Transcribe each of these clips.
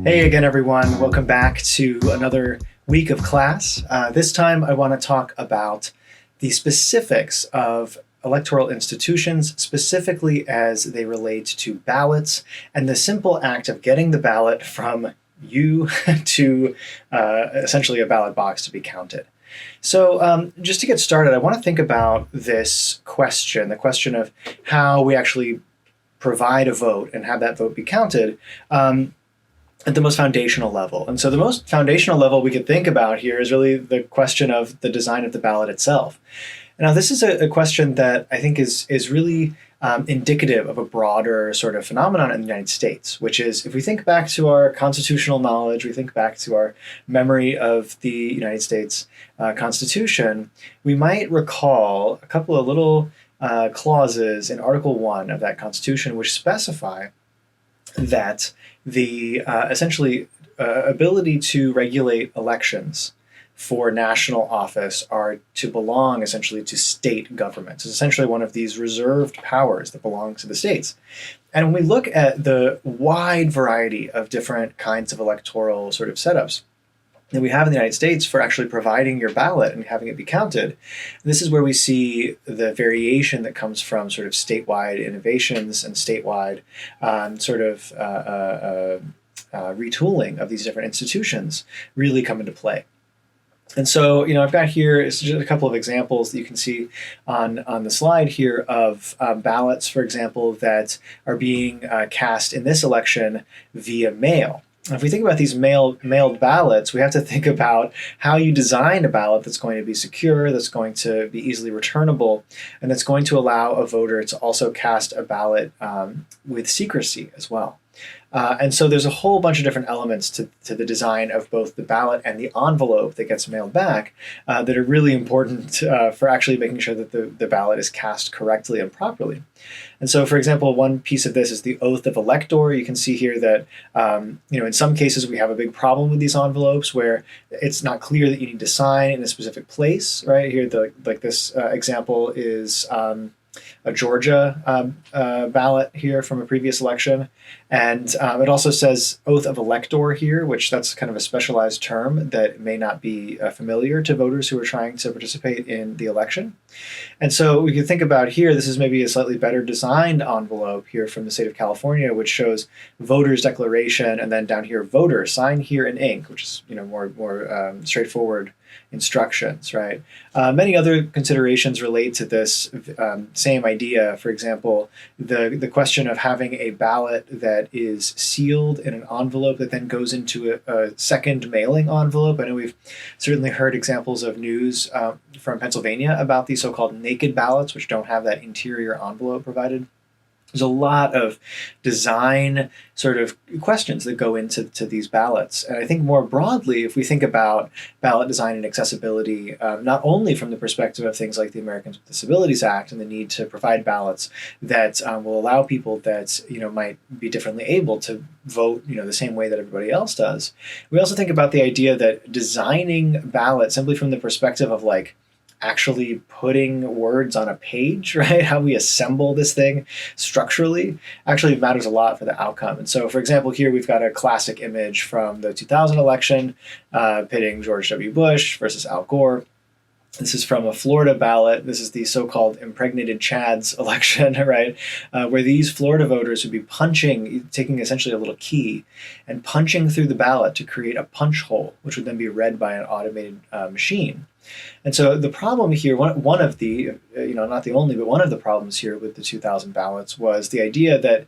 Hey again, everyone. Welcome back to another week of class. This time I want to talk about the specifics of electoral institutions, specifically as they relate to ballots and the simple act of getting the ballot from you to essentially a ballot box to be counted. So just to get started, I want to think about this question, the question of how we actually provide a vote and have that vote be counted. At the most foundational level. And so the most foundational level we could think about here is really the question of the design of the ballot itself. Now, this is a question that I think is really indicative of a broader sort of phenomenon in the United States, which is if we think back to our constitutional knowledge, we think back to our memory of the United States Constitution, we might recall a couple of little clauses in Article 1 of that Constitution which specify that the essentially ability to regulate elections for national office are to belong essentially to state governments. It's essentially one of these reserved powers that belongs to the states. And when we look at the wide variety of different kinds of electoral sort of setups that we have in the United States for actually providing your ballot and having it be counted, this is where we see the variation that comes from sort of statewide innovations and statewide retooling of these different institutions really come into play. And so, I've got here is just a couple of examples that you can see on the slide here of ballots, for example, that are being cast in this election via mail. If we think about these mailed ballots, we have to think about how you design a ballot that's going to be secure, that's going to be easily returnable, and that's going to allow a voter to also cast a ballot with secrecy as well. And so there's a whole bunch of different elements to the design of both the ballot and the envelope that gets mailed back that are really important for actually making sure that the ballot is cast correctly and properly. And so, for example, one piece of this is the oath of elector. You can see here that, in some cases we have a big problem with these envelopes where it's not clear that you need to sign in a specific place, right? Here, like this example is a Georgia ballot here from a previous election. And it also says oath of elector here, which that's kind of a specialized term that may not be familiar to voters who are trying to participate in the election. And so we can think about here, this is maybe a slightly better designed envelope here from the state of California, which shows voter's declaration, and then down here, voter, sign here in ink, which is more straightforward instructions, right? Many other considerations relate to this same idea. For example, the question of having a ballot that is sealed in an envelope that then goes into a second mailing envelope. I know we've certainly heard examples of news from Pennsylvania about these so-called naked ballots, which don't have that interior envelope provided. There's a lot of design sort of questions that go into these ballots. And I think more broadly, if we think about ballot design and accessibility, not only from the perspective of things like the Americans with Disabilities Act and the need to provide ballots that will allow people that might be differently able to vote the same way that everybody else does. We also think about the idea that designing ballots simply from the perspective of actually putting words on a page, right? How we assemble this thing structurally actually matters a lot for the outcome. And so, for example, here we've got a classic image from the 2000 election pitting George W. Bush versus Al Gore. This is from a Florida ballot. This is the so-called impregnated Chads election, right? Where these Florida voters would be taking essentially a little key and punching through the ballot to create a punch hole, which would then be read by an automated machine. And so the problem here, one of the, not the only, but one of the problems here with the 2000 ballots was the idea that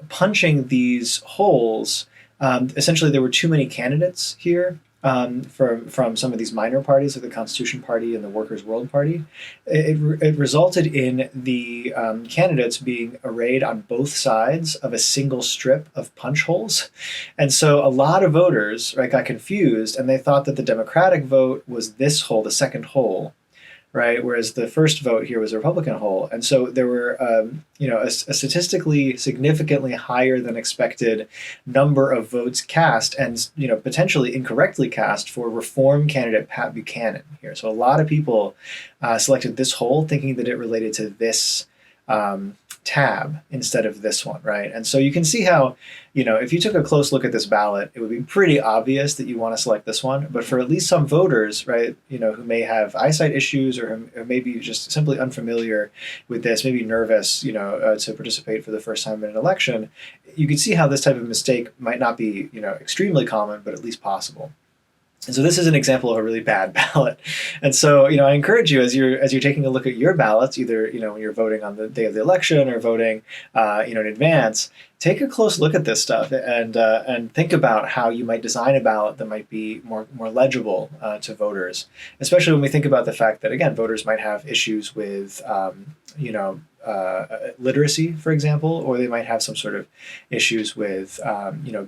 punching these holes, essentially there were too many candidates here. From some of these minor parties, like the Constitution Party and the Workers' World Party. It resulted in the candidates being arrayed on both sides of a single strip of punch holes. And so a lot of voters got confused, and they thought that the Democratic vote was this hole, the second hole, right? Whereas the first vote here was a Republican hole. And so there were, a statistically significantly higher than expected number of votes cast and, potentially incorrectly cast for Reform candidate Pat Buchanan here. So a lot of people selected this hole thinking that it related to this tab instead of this one, right? And so you can see how, if you took a close look at this ballot, it would be pretty obvious that you want to select this one. But for at least some voters, right, who may have eyesight issues or maybe just simply unfamiliar with this, maybe nervous, to participate for the first time in an election, you can see how this type of mistake might not be, extremely common, but at least possible. And so this is an example of a really bad ballot. And so, I encourage you as you're taking a look at your ballots, either, when you're voting on the day of the election or voting, in advance, take a close look at this stuff and think about how you might design a ballot that might be more legible to voters, especially when we think about the fact that, again, voters might have issues with, literacy, for example, or they might have some sort of issues with,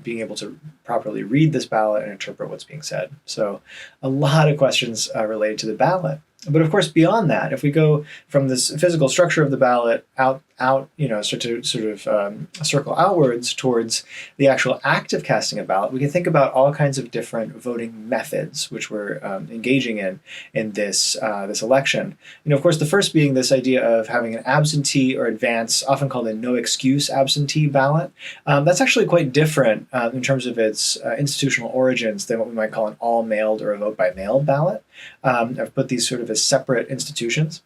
being able to properly read this ballot and interpret what's being said. So a lot of questions related to the ballot. But of course, beyond that, if we go from this physical structure of the ballot out, circle outwards towards the actual act of casting a ballot, we can think about all kinds of different voting methods which we're engaging in this election. Of course, the first being this idea of having an absentee or advance, often called a no excuse absentee ballot. That's actually quite different in terms of its institutional origins than what we might call an all mailed or a vote by mail ballot. I've put these sort of as separate institutions.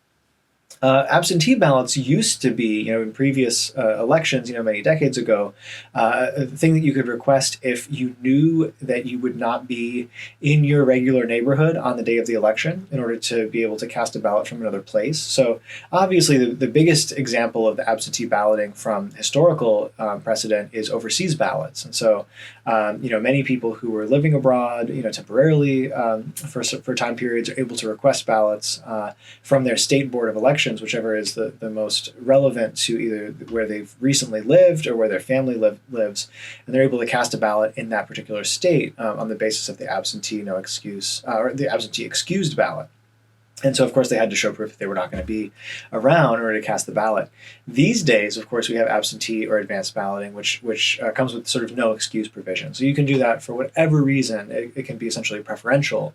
Absentee ballots used to be, in previous elections, many decades ago, a thing that you could request if you knew that you would not be in your regular neighborhood on the day of the election in order to be able to cast a ballot from another place. So obviously the biggest example of the absentee balloting from historical precedent is overseas ballots. And so, many people who were living abroad, temporarily for time periods are able to request ballots from their state board of elections, whichever is the most relevant to either where they've recently lived or where their family lives, and they're able to cast a ballot in that particular state on the basis of the absentee no excuse or the absentee excused ballot. And so, of course, they had to show proof that they were not going to be around in order to cast the ballot. These days, of course, we have absentee or advanced balloting, which comes with sort of no excuse provision. So you can do that for whatever reason. It can be essentially preferential,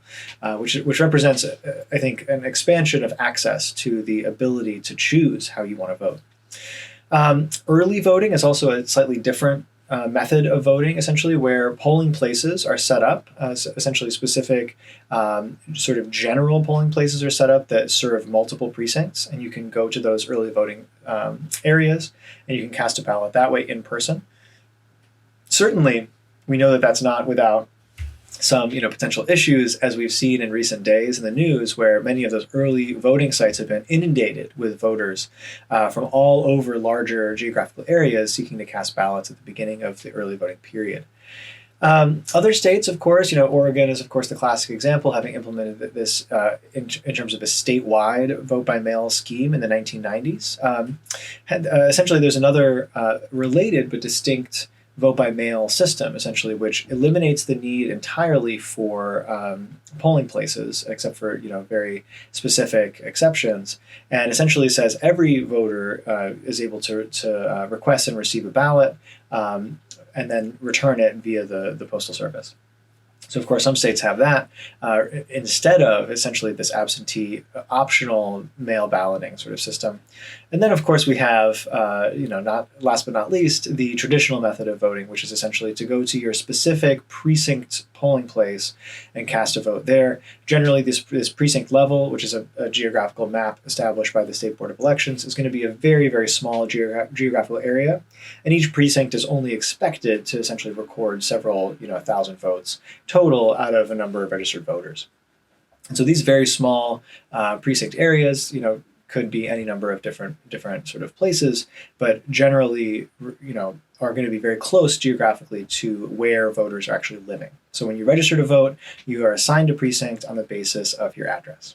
which represents, I think, an expansion of access to the ability to choose how you want to vote. Early voting is also a slightly different method of voting, essentially, where polling places are set up, essentially specific sort of general polling places are set up that serve multiple precincts, and you can go to those early voting areas and you can cast a ballot that way in person. Certainly, we know that that's not without some potential issues, as we've seen in recent days in the news, where many of those early voting sites have been inundated with voters from all over larger geographical areas seeking to cast ballots at the beginning of the early voting period. Other states, of course, Oregon is, of course, the classic example, having implemented this in terms of a statewide vote-by-mail scheme in the 1990s. Essentially, there's another related but distinct vote-by-mail system, essentially, which eliminates the need entirely for polling places, except for very specific exceptions, and essentially says every voter is able to request and receive a ballot and then return it via the Postal Service. So, of course, some states have that instead of essentially this absentee optional mail balloting sort of system. And then, of course, we have, not last but not least, the traditional method of voting, which is essentially to go to your specific precinct polling place and cast a vote there. Generally, this precinct level, which is a geographical map established by the State Board of Elections, is going to be a very, very small geographical area. And each precinct is only expected to essentially record several, 1,000 votes total out of a number of registered voters. And so these very small precinct areas, could be any number of different sort of places, but generally, are going to be very close geographically to where voters are actually living. So when you register to vote, you are assigned a precinct on the basis of your address.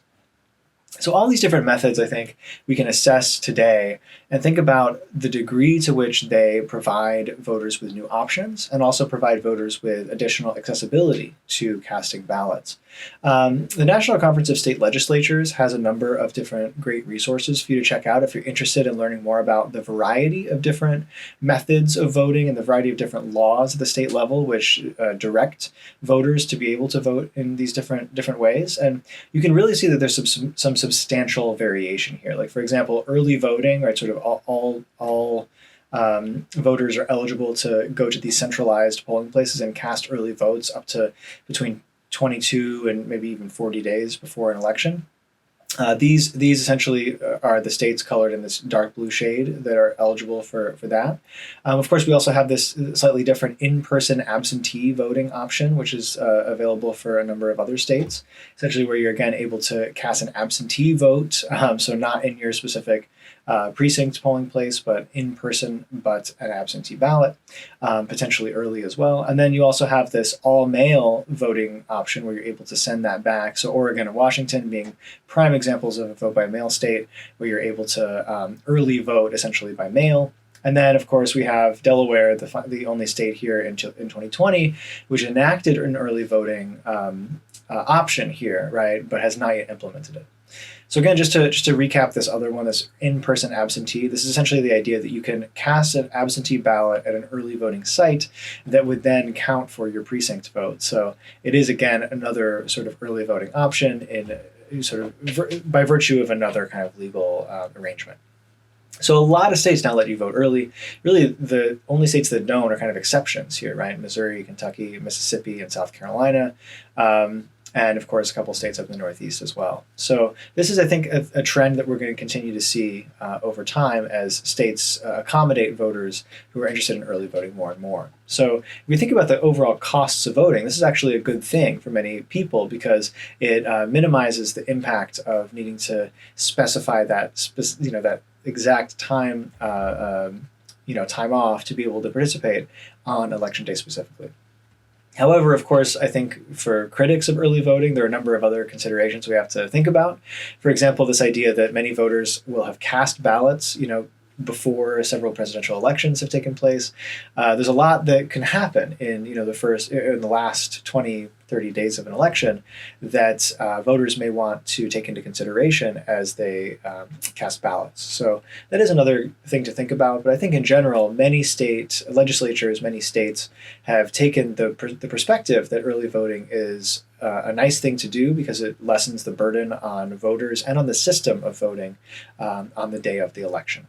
So all these different methods, I think, we can assess today and think about the degree to which they provide voters with new options and also provide voters with additional accessibility to casting ballots. The National Conference of State Legislatures has a number of different great resources for you to check out if you're interested in learning more about the variety of different methods of voting and the variety of different laws at the state level which direct voters to be able to vote in these different ways. And you can really see that there's some substantial variation here. Like, for example, early voting, right? Sort of all voters are eligible to go to these centralized polling places and cast early votes up to between 22 and maybe even 40 days before an election. These essentially are the states colored in this dark blue shade that are eligible for that. Of course, we also have this slightly different in-person absentee voting option, which is available for a number of other states, essentially where you're again able to cast an absentee vote, so not in your specific precinct polling place, but in person, but an absentee ballot, potentially early as well. And then you also have this all mail voting option where you're able to send that back. So Oregon and Washington being prime examples of a vote by mail state where you're able to early vote essentially by mail. And then, of course, we have Delaware, the only state here in 2020, which enacted an early voting option here, right, but has not yet implemented it. So again, just to recap this other one, this in-person absentee, this is essentially the idea that you can cast an absentee ballot at an early voting site that would then count for your precinct vote. So it is, again, another sort of early voting option in sort of by virtue of another kind of legal arrangement. So a lot of states now let you vote early. Really, the only states that don't are kind of exceptions here, right? Missouri, Kentucky, Mississippi, and South Carolina. And of course, a couple states up in the Northeast as well. So this is, I think, a trend that we're going to continue to see over time as states accommodate voters who are interested in early voting more and more. So if we think about the overall costs of voting, this is actually a good thing for many people because it minimizes the impact of needing to specify that that exact time time off to be able to participate on election day specifically. However, of course, I think for critics of early voting, there are a number of other considerations we have to think about. For example, this idea that many voters will have cast ballots, before several presidential elections have taken place. There's a lot that can happen in the last 20, 30 days of an election that voters may want to take into consideration as they cast ballots. So that is another thing to think about. But I think in general, many state legislatures, many states have taken the perspective that early voting is a nice thing to do because it lessens the burden on voters and on the system of voting on the day of the election.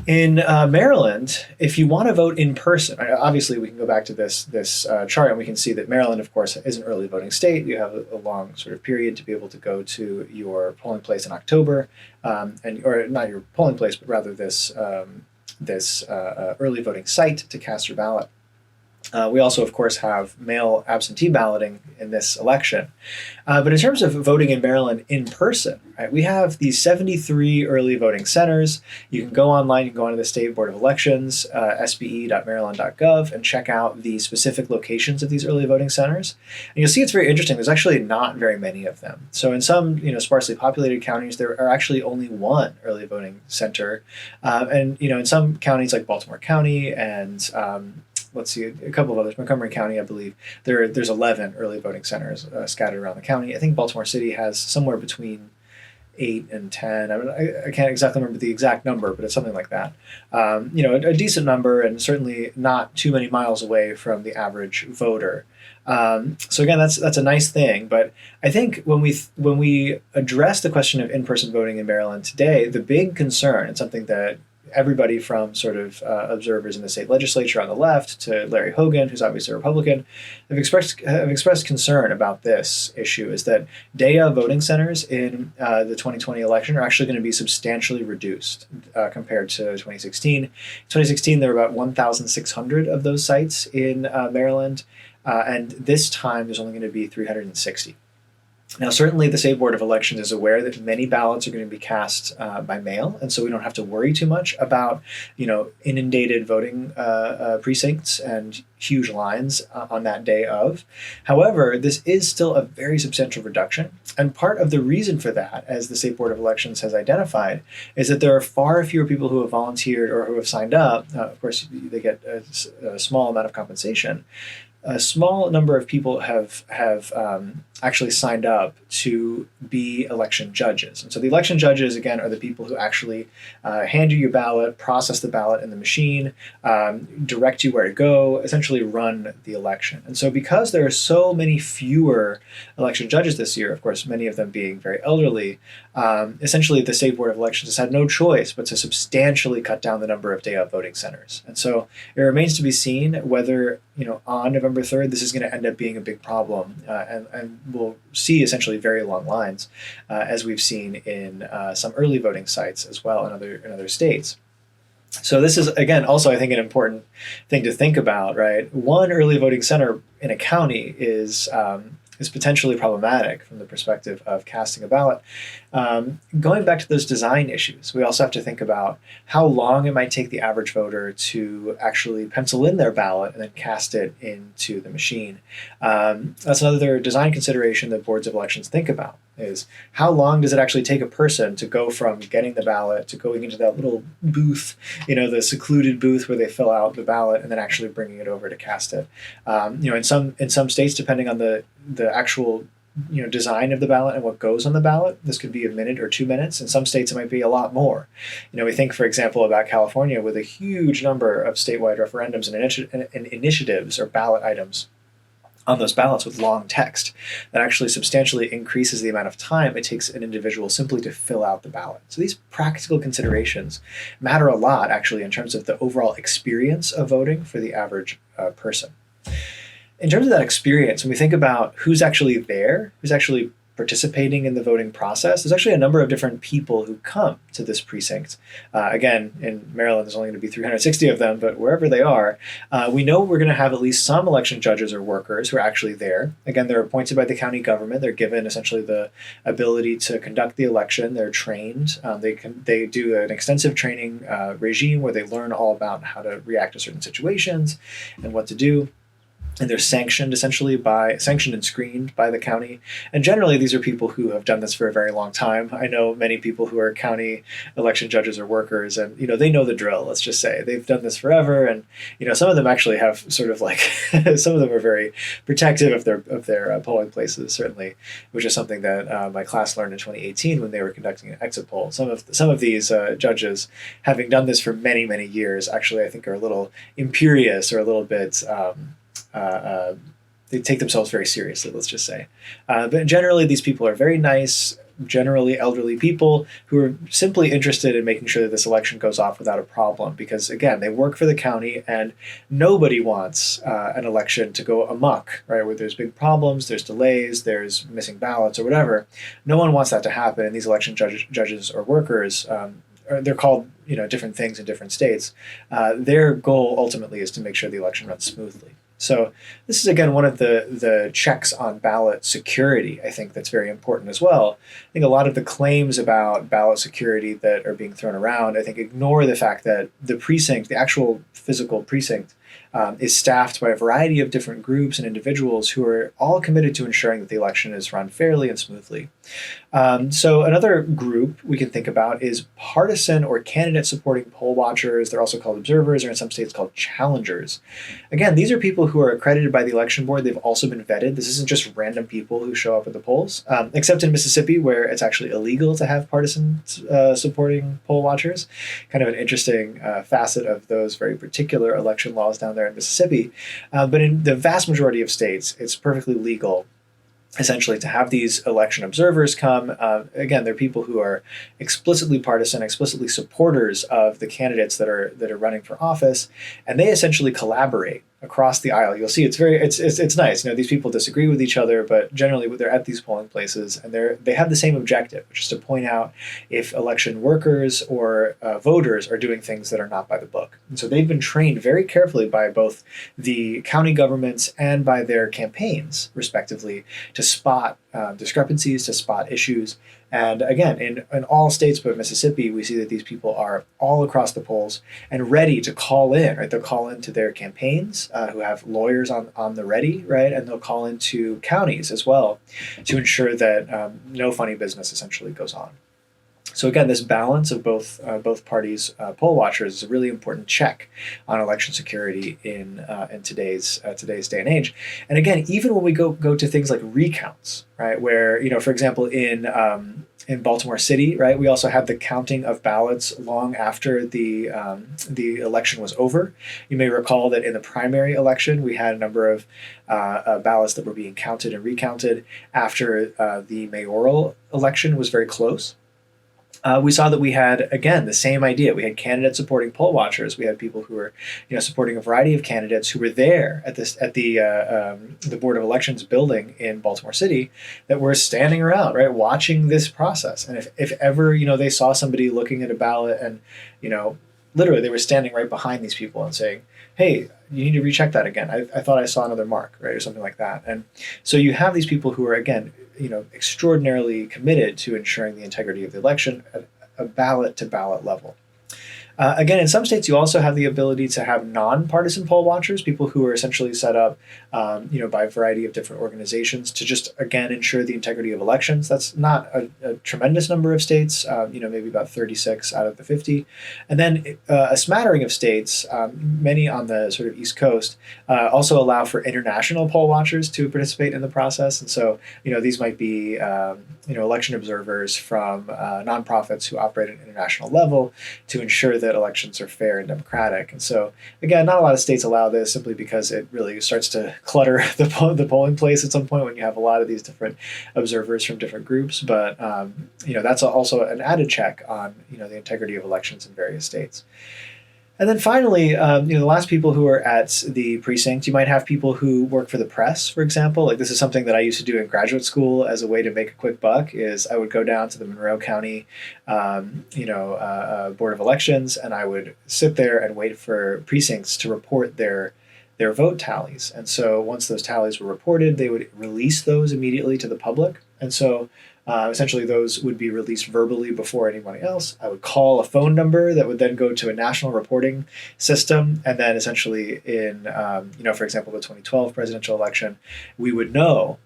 In Maryland, if you want to vote in person, obviously we can go back to this chart and we can see that Maryland, of course, is an early voting state. You have a long sort of period to be able to go to your polling place in October, or not your polling place, but rather this early voting site to cast your ballot. We also, of course, have mail absentee balloting in this election. But in terms of voting in Maryland in person, right, we have these 73 early voting centers. You can go online, you can go onto the State Board of Elections, sbe.maryland.gov, and check out the specific locations of these early voting centers. And you'll see it's very interesting. There's actually not very many of them. So in some sparsely populated counties, there are actually only one early voting center. And in some counties like Baltimore County and let's see, a couple of others, Montgomery County, I believe, there's 11 early voting centers scattered around the county. I think Baltimore City has somewhere between 8 and 10. I can't exactly remember the exact number, but it's something like that. A decent number and certainly not too many miles away from the average voter. So again, that's a nice thing. But I think when we address the question of in-person voting in Maryland today, the big concern, and something that everybody from sort of observers in the state legislature on the left to Larry Hogan, who's obviously a Republican, have expressed concern about this issue, is that day of voting centers in the 2020 election are actually going to be substantially reduced compared to 2016. In 2016, there were about 1,600 of those sites in Maryland, and this time there's only going to be 360. Now, certainly the State Board of Elections is aware that many ballots are going to be cast by mail, and so we don't have to worry too much about, inundated voting precincts and huge lines on that day of. However, this is still a very substantial reduction, and part of the reason for that, as the State Board of Elections has identified, is that there are far fewer people who have volunteered or who have signed up. Of course, they get a small amount of compensation. a small number of people have actually signed up to be election judges. And so the election judges, again, are the people who actually hand you your ballot, process the ballot in the machine, direct you where to go, essentially run the election. And so because there are so many fewer election judges this year, of course, many of them being very elderly, essentially the State Board of Elections has had no choice but to substantially cut down the number of day-of voting centers. And so it remains to be seen whether, on November 3rd, this is going to end up being a big problem, and we'll see essentially very long lines, as we've seen in some early voting sites as well in other states. So this is, again, also I think an important thing to think about, right? One early voting center in a county is potentially problematic from the perspective of casting a ballot. Going back to those design issues, we also have to think about how long it might take the average voter to actually pencil in their ballot and then cast it into the machine. That's another design consideration that boards of elections think about, is how long does it actually take a person to go from getting the ballot to going into that little booth, the secluded booth where they fill out the ballot, and then actually bringing it over to cast it. In some states, depending on the actual design of the ballot and what goes on the ballot, this could be a minute or 2 minutes. In some states, it might be a lot more. We think, for example, about California with a huge number of statewide referendums and initiatives or ballot items on those ballots with long text that actually substantially increases the amount of time it takes an individual simply to fill out the ballot. So these practical considerations matter a lot, actually, in terms of the overall experience of voting for the average person. In terms of that experience, when we think about who's actually there, who's actually participating in the voting process, there's actually a number of different people who come to this precinct. Again, in Maryland, there's only going to be 360 of them, but wherever they are, we know we're going to have at least some election judges or workers who are actually there. Again, they're appointed by the county government. They're given essentially the ability to conduct the election. They're trained. They do an extensive training regime where they learn all about how to react to certain situations and what to do. And they're sanctioned and screened by the county. And generally, these are people who have done this for a very long time. I know many people who are county election judges or workers, and they know the drill. Let's just say they've done this forever. And some of them actually have sort of like some of them are very protective of their polling places, certainly, which is something that my class learned in 2018 when they were conducting an exit poll. Some of these judges, having done this for many, many years, actually I think are a little imperious or a little bit. They take themselves very seriously, let's just say. But generally, these people are very nice, generally elderly people who are simply interested in making sure that this election goes off without a problem. Because, again, they work for the county, and nobody wants an election to go amok, right? Where there's big problems, there's delays, there's missing ballots or whatever. No one wants that to happen. And these election judges or workers, they're called different things in different states. Their goal ultimately is to make sure the election runs smoothly. So this is, again, one of the checks on ballot security, I think, that's very important as well. I think a lot of the claims about ballot security that are being thrown around, I think, ignore the fact that the precinct, the actual physical precinct, is staffed by a variety of different groups and individuals who are all committed to ensuring that the election is run fairly and smoothly. So another group we can think about is partisan or candidate-supporting poll watchers. They're also called observers, or in some states called challengers. Again, these are people who are accredited by the election board. They've also been vetted. This isn't just random people who show up at the polls, except in Mississippi, where it's actually illegal to have partisan supporting poll watchers. Kind of an interesting facet of those very particular election laws down there in Mississippi. But in the vast majority of states, it's perfectly legal, essentially, to have these election observers come. Again, they're people who are explicitly partisan, explicitly supporters of the candidates that are running for office, and they essentially collaborate across the aisle. You'll see it's nice. These people disagree with each other, but generally they're at these polling places, and they have the same objective, which is to point out if election workers or voters are doing things that are not by the book. And so they've been trained very carefully by both the county governments and by their campaigns, respectively, to spot discrepancies, to spot issues. And again, in all states but Mississippi, we see that these people are all across the polls and ready to call in, right? They'll call into their campaigns, who have lawyers on the ready, right? And they'll call into counties as well to ensure that no funny business essentially goes on. So again, this balance of both parties' poll watchers is a really important check on election security in today's day and age. And again, even when we go to things like recounts, right, where for example in Baltimore City, right, we also had the counting of ballots long after the election was over. You may recall that in the primary election, we had a number of ballots that were being counted and recounted after the mayoral election was very close. We saw that we had, again, the same idea. We had candidates supporting poll watchers. We had people who were, supporting a variety of candidates who were there at the Board of Elections building in Baltimore City that were standing around, right, watching this process. And if ever, they saw somebody looking at a ballot and, literally they were standing right behind these people and saying, hey, you need to recheck that again. I thought I saw another mark, right, or something like that. And so you have these people who are, again, extraordinarily committed to ensuring the integrity of the election at a ballot-to-ballot level. Again, in some states, you also have the ability to have nonpartisan poll watchers, people who are essentially set up, by a variety of different organizations to just, again, ensure the integrity of elections. That's not a tremendous number of states, maybe about 36 out of the 50. And then a smattering of states, many on the sort of East Coast, also allow for international poll watchers to participate in the process. And so, these might be, election observers from nonprofits who operate at an international level to ensure that elections are fair and democratic. And so, again, not a lot of states allow this simply because it really starts to clutter the polling place at some point when you have a lot of these different observers from different groups. But, that's also an added check on, the integrity of elections in various states. And then finally, the last people who are at the precinct, you might have people who work for the press, for example. Like this is something that I used to do in graduate school as a way to make a quick buck. Is I would go down to the Monroe County, Board of Elections, and I would sit there and wait for precincts to report their vote tallies. And so once those tallies were reported, they would release those immediately to the public. And so essentially, those would be released verbally before anybody else. I would call a phone number that would then go to a national reporting system. And then essentially in, for example, the 2012 presidential election, we would know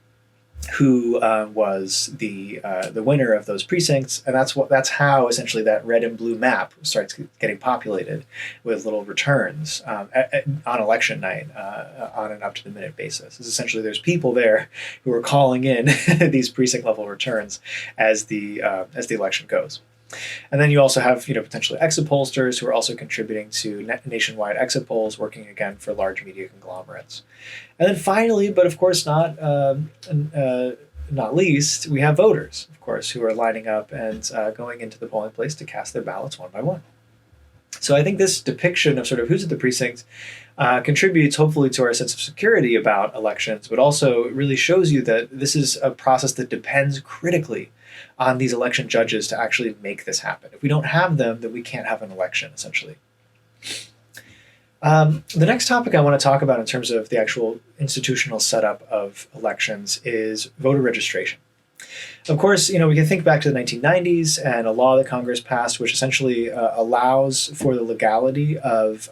who was the winner of those precincts, and that's how essentially that red and blue map starts getting populated with little returns on election night on an up to the minute basis. It's essentially there's people there who are calling in these precinct level returns as the election goes. And then you also have, potentially exit pollsters who are also contributing to nationwide exit polls, working again for large media conglomerates. And then finally, but of course not least, we have voters, of course, who are lining up and going into the polling place to cast their ballots one by one. So I think this depiction of sort of who's at the precinct contributes hopefully to our sense of security about elections, but also really shows you that this is a process that depends critically on these election judges to actually make this happen. If we don't have them, then we can't have an election, essentially. The next topic I want to talk about in terms of the actual institutional setup of elections is voter registration. Of course, we can think back to the 1990s and a law that Congress passed, which essentially allows for the legality of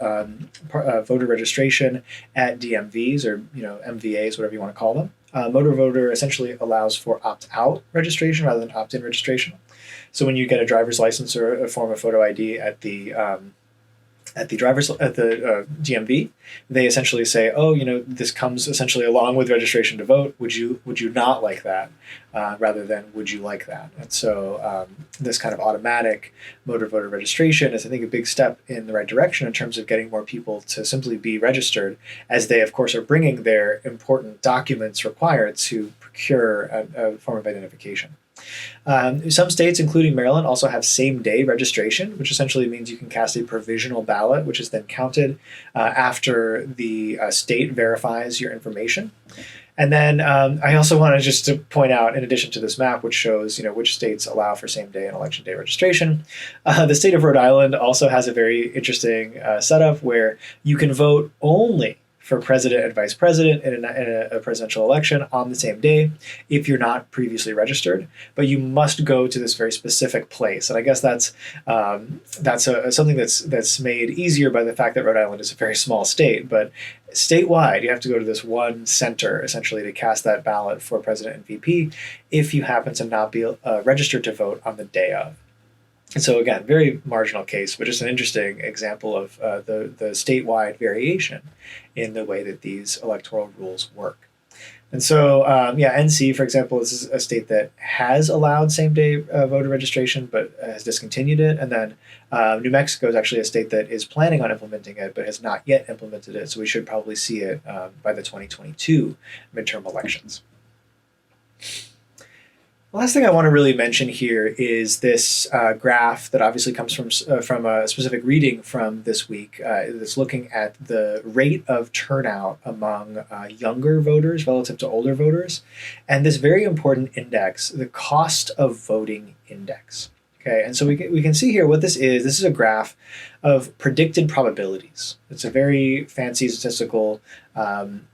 voter registration at DMVs or MVAs, whatever you want to call them. Motor voter essentially allows for opt-out registration rather than opt-in registration. So when you get a driver's license or a form of photo ID at the DMV, they essentially say, this comes essentially along with registration to vote. Would you not like that? Rather than would you like that? And so this kind of automatic motor voter registration is, I think, a big step in the right direction in terms of getting more people to simply be registered, as they, of course, are bringing their important documents required to procure a form of identification. Some states, including Maryland, also have same-day registration, which essentially means you can cast a provisional ballot, which is then counted after the state verifies your information. And then I also wanted just to point out, in addition to this map, which shows which states allow for same-day and election day registration, the state of Rhode Island also has a very interesting setup where you can vote only for president and vice president in a presidential election on the same day if you're not previously registered, but you must go to this very specific place. And I guess that's something that's made easier by the fact that Rhode Island is a very small state, but statewide, you have to go to this one center essentially to cast that ballot for president and VP if you happen to not be registered to vote on the day of. And so again, very marginal case, but just an interesting example of the statewide variation in the way that these electoral rules work. And so, NC, for example, this is a state that has allowed same-day voter registration, but has discontinued it. And then New Mexico is actually a state that is planning on implementing it, but has not yet implemented it. So we should probably see it by the 2022 midterm elections. The last thing I want to really mention here is this graph that obviously comes from a specific reading from this week that's looking at the rate of turnout among younger voters relative to older voters, and this very important index, the cost of voting index. Okay, and so we can see here what this is. This is a graph of predicted probabilities. It's a very fancy statistical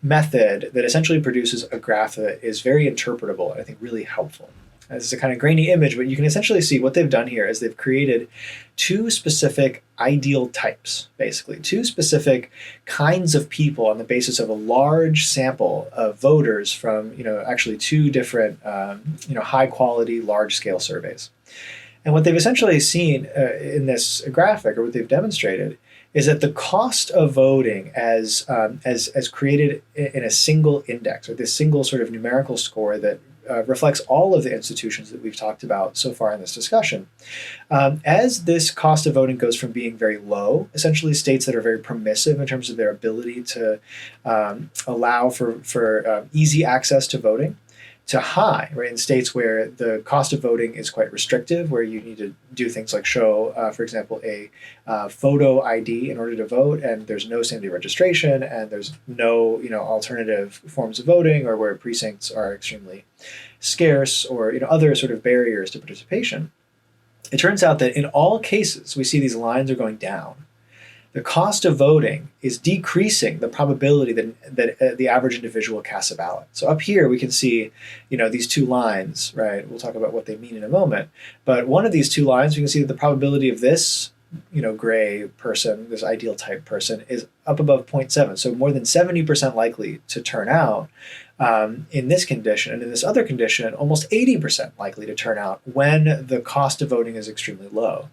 method that essentially produces a graph that is very interpretable and I think really helpful. This is a kind of grainy image, but you can essentially see what they've done here is they've created two specific ideal types, basically, two specific kinds of people on the basis of a large sample of voters from, actually two different, high quality, large scale surveys. And what they've essentially seen in this graphic, or what they've demonstrated, is that the cost of voting as created in a single index, or this single sort of numerical score that reflects all of the institutions that we've talked about so far in this discussion. As this cost of voting goes from being very low, essentially states that are very permissive in terms of their ability to allow for easy access to voting, to high, right, in states where the cost of voting is quite restrictive, where you need to do things like show, for example, a photo ID in order to vote, and there's no same-day registration, and there's no alternative forms of voting, or where precincts are extremely scarce, or other sort of barriers to participation. It turns out that in all cases, we see these lines are going down. The cost of voting is decreasing the probability that the average individual casts a ballot. So up here we can see, these two lines, right? We'll talk about what they mean in a moment. But one of these two lines, we can see that the probability of this, gray person, this ideal type person, is up above 0.7. So more than 70% likely to turn out in this condition. And in this other condition, almost 80% likely to turn out when the cost of voting is extremely low.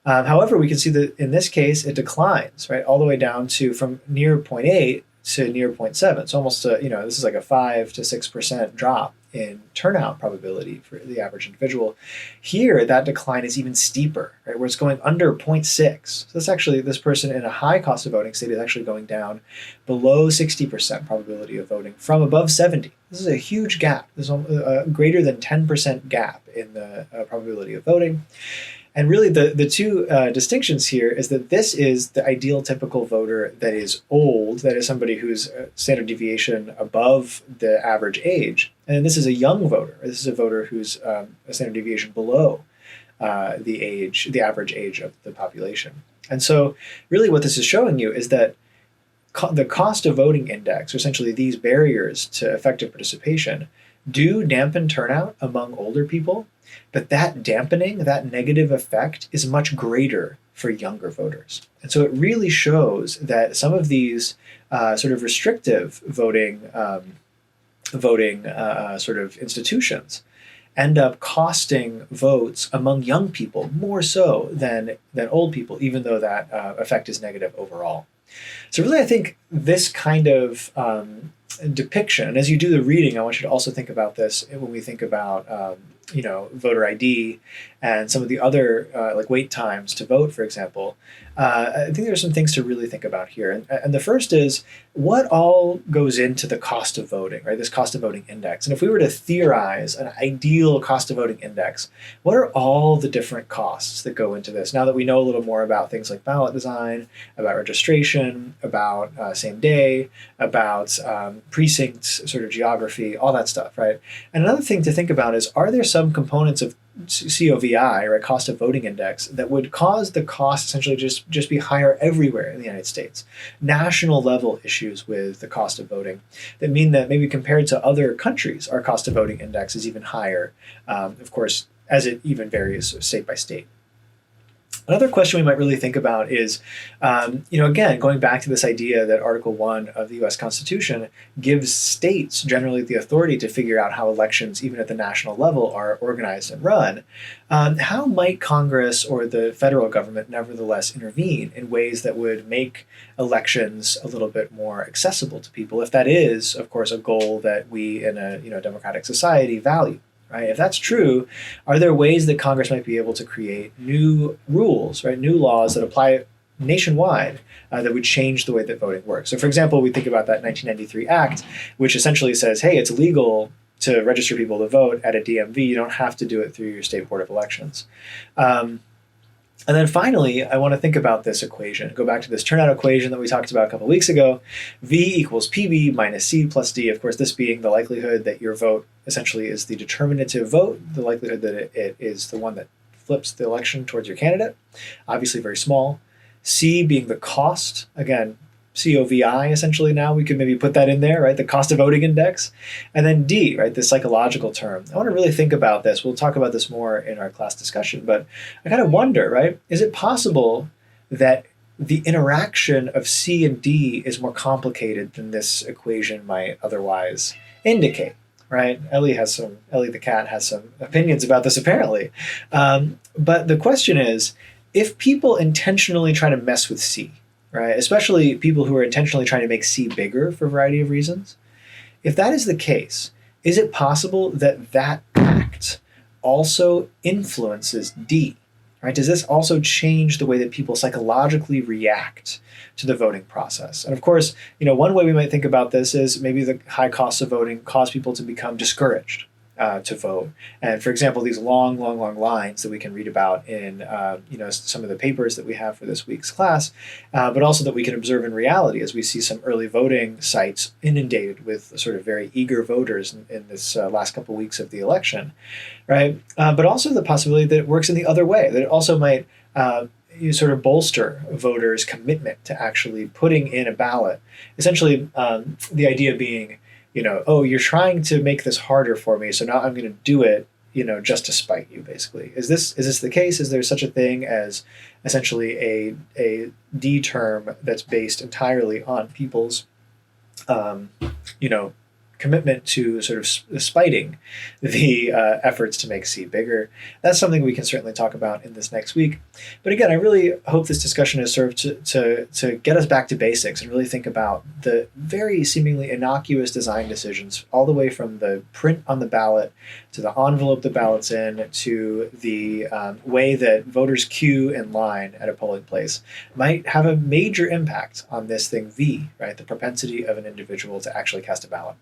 However, we can see that in this case, it declines, right, all the way down to from near 0.8 to near 0.7. So almost, this is like a 5 to 6% drop in turnout probability for the average individual. Here, that decline is even steeper, right, where it's going under 0.6. So that's actually, this person in a high cost of voting state is actually going down below 60% probability of voting from above 70. This is a huge gap. There's a greater than 10% gap in the probability of voting. And really the two distinctions here is that this is the ideal typical voter that is old, that is somebody who's standard deviation above the average age. And this is a young voter. This is a voter who's a standard deviation below the average age of the population. And so really what this is showing you is that the cost of voting index, or essentially these barriers to effective participation, do dampen turnout among older people, but that dampening, that negative effect, is much greater for younger voters. And so it really shows that some of these sort of restrictive voting sort of institutions end up costing votes among young people more so than old people, even though that effect is negative overall. So really, I think this kind of depiction, and as you do the reading, I want you to also think about this when we think about voter ID and some of the other like wait times to vote, for example. I think there's some things to really think about here. And the first is what all goes into the cost of voting, right? This cost of voting index. And if we were to theorize an ideal cost of voting index, what are all the different costs that go into this? Now that we know a little more about things like ballot design, about registration, about same day, about precincts, sort of geography, all that stuff, right? And another thing to think about is, are there some components of COVI, right, cost of voting index, that would cause the cost essentially just be higher everywhere in the United States? National level issues with the cost of voting that mean that maybe compared to other countries, our cost of voting index is even higher, of course, as it even varies state by state. Another question we might really think about is, again, going back to this idea that Article 1 of the US Constitution gives states generally the authority to figure out how elections, even at the national level, are organized and run. How might Congress or the federal government nevertheless intervene in ways that would make elections a little bit more accessible to people, if that is, of course, a goal that we in a democratic society value? Right? If that's true, are there ways that Congress might be able to create new rules, right, new laws that apply nationwide that would change the way that voting works? So, for example, we think about that 1993 Act, which essentially says, hey, it's legal to register people to vote at a DMV. You don't have to do it through your state board of elections. And then finally, I want to think about this equation. Go back to this turnout equation that we talked about a couple of weeks ago. V equals PB minus C plus D. Of course, this being the likelihood that your vote essentially is the determinative vote, the likelihood that it is the one that flips the election towards your candidate. Obviously very small. C being the cost. Again, COVI, essentially now, we could maybe put that in there, right? The cost of voting index. And then D, right? The psychological term. I want to really think about this. We'll talk about this more in our class discussion, but I kind of wonder, right? Is it possible that the interaction of C and D is more complicated than this equation might otherwise indicate, right? Ellie the cat has some opinions about this apparently. But the question is, if people intentionally try to mess with C, right? Especially people who are intentionally trying to make C bigger for a variety of reasons. If that is the case, is it possible that that act also influences D, right? Does this also change the way that people psychologically react to the voting process? And of course, one way we might think about this is maybe the high costs of voting cause people to become discouraged to vote. And for example, these long lines that we can read about in some of the papers that we have for this week's class, but also that we can observe in reality as we see some early voting sites inundated with sort of very eager voters in this last couple of weeks of the election, right? But also the possibility that it works in the other way, that it also might you sort of bolster voters' commitment to actually putting in a ballot. Essentially, the idea being, oh, you're trying to make this harder for me, so now I'm going to do it, just to spite you, basically. Is this the case? Is there such a thing as essentially a D term that's based entirely on people's, commitment to sort of spiting the efforts to make C bigger? That's something we can certainly talk about in this next week. But again, I really hope this discussion has served to get us back to basics and really think about the very seemingly innocuous design decisions, all the way from the print on the ballot to the envelope the ballot's in to the way that voters queue in line at a polling place, might have a major impact on this thing V, right? The propensity of an individual to actually cast a ballot.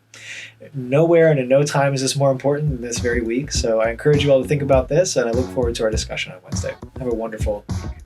Nowhere and in no time is this more important than this very week. So I encourage you all to think about this, and I look forward to our discussion on Wednesday. Have a wonderful week.